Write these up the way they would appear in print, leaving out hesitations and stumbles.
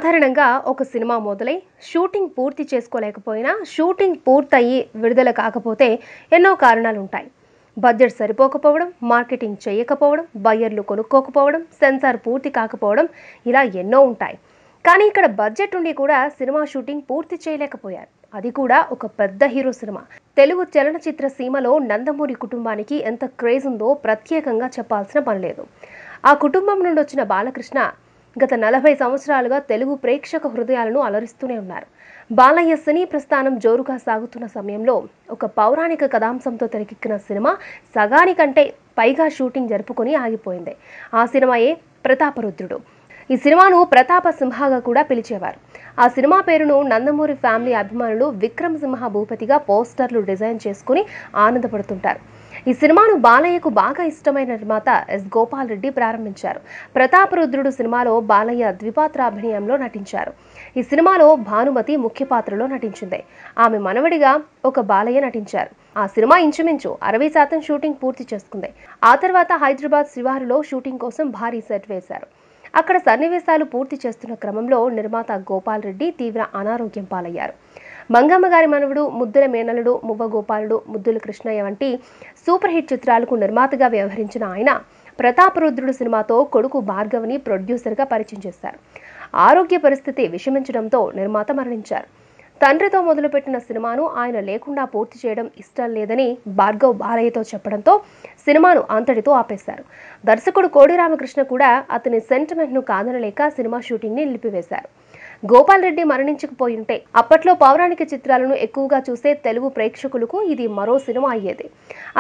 సాధారణంగా ఒక సినిమా మొదలై షూటింగ్ పూర్తి చేసుకోలేకపోయినా షూటింగ్ పూర్తయి విడుదల కాకపోతే ఎన్నో కారణాలు ఉంటాయి. బడ్జెట్ సరిపోకపోవడం, మార్కెటింగ్ చేయకపోవడం, బయ్యర్లు కొనుక్కోకపోవడం, సెన్సార్ పూర్తి కాకపోవడం, ఇలా ఎన్నో ఉంటాయి. కానీ ఇక్కడ బడ్జెట్ ఉండి కూడా సినిమా షూటింగ్ పూర్తి చేయలేకపోయారు. అది కూడా ఒక పెద్ద హీరో సినిమా. తెలుగు చలనచిత్ర సీమలో నందమూరి కుటుంబానికి ఎంత క్రేజ్ ఉందో ప్రత్యేకంగా చెప్పాల్సిన పనిలేదు. ఆ కుటుంబం నుండి వచ్చిన బాలకృష్ణ గత 40 సంవత్సరాలుగా తెలుగు ప్రేక్షక హృదయాలను అలరిస్తూనే ఉన్నారు. బాలయ్య సినీ ప్రస్థానం జోరుగా సాగుతున్న సమయంలో ఒక పౌరాణిక కథాంశంతో తెరకెక్కిన సినిమా సగానికంటే పైగా షూటింగ్ జరుపుకొని ఆగిపోయింది. ఆ సినిమాయే ప్రతాపరుద్రుడు. ఈ సినిమాను ప్రతాప సింహగా కూడా పిలిచేవారు. ఆ సినిమా పేరును నందమూరి ఫ్యామిలీ అభిమానులు విక్రమ్ సింహ భూపతిగా పోస్టర్లు డిజైన్ చేసుకుని ఆనందపడుతుంటారు. ఈ సినిమాను బాలయ్యకు బాగా ఇష్టమైన నిర్మాత ఎస్ గోపాల్ రెడ్డి ప్రారంభించారు. ప్రతాపరుద్రుడు సినిమాలో బాలయ్య ద్విపాత్రాభినయంలో నటించారు. ఈ సినిమాలో భానుమతి ముఖ్య పాత్రలో నటించింది. ఆమె మనవడిగా ఒక బాలయ్య నటించారు. ఆ సినిమా ఇంచుమించు 60% షూటింగ్ పూర్తి చేసుకుంది. ఆ తర్వాత హైదరాబాద్ శివారులో షూటింగ్ కోసం భారీ సెట్ వేశారు. అక్కడ సన్నివేశాలు పూర్తి చేస్తున్న క్రమంలో నిర్మాత గోపాల్ రెడ్డి తీవ్ర అనారోగ్యం పాలయ్యారు. మంగమ్మ గారి మనవడు, ముద్దుల మేనలుడు, మువ్వ గోపాలుడు, ముద్దుల కృష్ణయ్య వంటి సూపర్ హిట్ చిత్రాలకు నిర్మాతగా వ్యవహరించిన ఆయన ప్రతాపరుద్రుడు సినిమాతో కొడుకు భార్గవ్ని ప్రొడ్యూసర్గా పరిచయం చేశారు. ఆరోగ్య పరిస్థితి విషమించడంతో నిర్మాత మరణించారు. తండ్రితో మొదలుపెట్టిన సినిమాను ఆయన లేకుండా పూర్తి చేయడం ఇష్టం లేదని భార్గవ్ బాలయ్యతో చెప్పడంతో సినిమాను అంతటితో ఆపేశారు. దర్శకుడు కోడి రామకృష్ణ కూడా అతని సెంటిమెంట్ను కాదనలేక సినిమా షూటింగ్ని నిలిపివేశారు. గోపాల్ రెడ్డి మరణించకపోయింటే అప్పట్లో పౌరాణిక చిత్రాలను ఎక్కువగా చూసే తెలుగు ప్రేక్షకులకు ఇది మరో సినిమా అయ్యేది.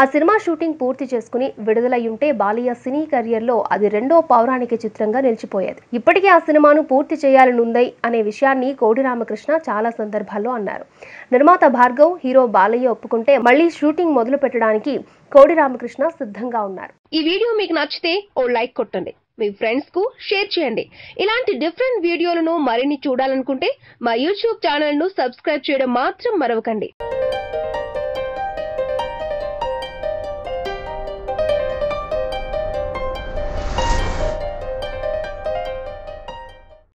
ఆ సినిమా షూటింగ్ పూర్తి చేసుకుని విడుదలయ్యుంటే బాలయ్య సినీ కెరియర్లో అది రెండో పౌరాణిక చిత్రంగా నిలిచిపోయేది. ఇప్పటికీ ఆ సినిమాను పూర్తి చేయాలనుంది అనే విషయాన్ని కోడి రామకృష్ణ చాలా సందర్భాల్లో అన్నారు. నిర్మాత భార్గవ్, హీరో బాలయ్య ఒప్పుకుంటే మళ్లీ షూటింగ్ మొదలు పెట్టడానికి కోడి రామకృష్ణ సిద్ధంగా ఉన్నారు. ఈ వీడియో మీకు నచ్చితే ఓ లైక్ కొట్టండి. మీ ఫ్రెండ్స్ కు షేర్ చేయండి. ఇలాంటి డిఫరెంట్ వీడియోలను మరిన్ని చూడాలనుకుంటే మా యూట్యూబ్ ఛానల్ ను సబ్స్క్రైబ్ చేయడం మాత్రం మరవకండి.